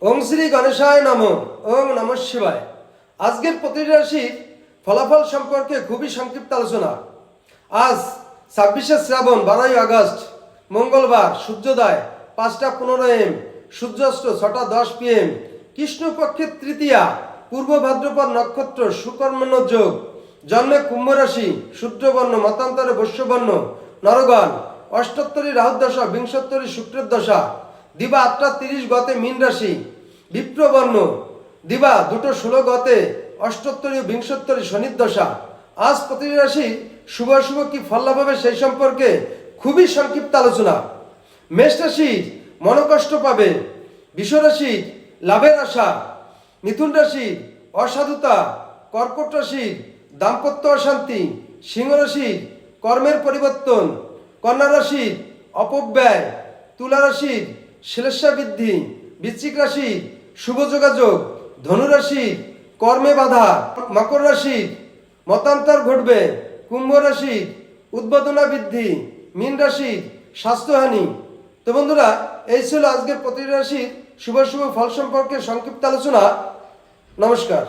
ওং শ্রী গণেশায় নমঃ। ওং নমঃ শিবায়। আজকের প্রতিটি রাশির ফলাফল সম্পর্কে খুবই সংক্ষিপ্ত আলোচনা। আজ 26শে শ্রাবণ 12ই আগস্ট মঙ্গলবার, সূর্যোদয় 5টা 15 AM, সূর্যাস্ত 6টা 10 PM, কৃষ্ণপক্ষের তৃতীয়া, পূর্ব ভাদ্রপদ নক্ষত্র, সুকর্মণ্য যোগ, জন্মে কুম্ভ রাশি, শূদ্রবর্ণ, মতান্তরে বৈশ্যবর্ণ, নরগণ, অষ্টোত্তরী রাহুর দশা, বিংশোত্তরী শুক্রের দশা, দিবা 8টা 30 গতে মীন রাশি, বিপ্রবর্ণ, দিবা 2টো 16 গতে অষ্টোত্তরী ও বিংশোত্তরী শনির দশা। আজ প্রতিটি রাশি শুভ অশুভ কি ফল লাভ হবে সেই সম্পর্কে খুবই সংক্ষিপ্ত আলোচনা। মেষ রাশি মনোকষ্ট পাবে, বৃষ রাশি লাভের আশা, মিথুন রাশি অসাধুতা, কর্কট রাশি দাম্পত্য অশান্তি, সিংহ রাশি কর্মের পরিবর্তন, কন্যা রাশি অপব্যয়, তুলা রাশি শ্লেষা বৃদ্ধি, বৃশ্চিক রাশি শুভ যোগাযোগ, ধনু রাশি কর্মে বাধা, মকর রাশি মতান্তর ঘটবে, কুম্ভ রাশি উদ্বোধনা বৃদ্ধি, মীন রাশি স্বাস্থ্যহানি। তো বন্ধুরা, এই ছিল আজকের প্রতিটি রাশির শুভ ফল সম্পর্কে সংক্ষিপ্ত আলোচনা। নমস্কার।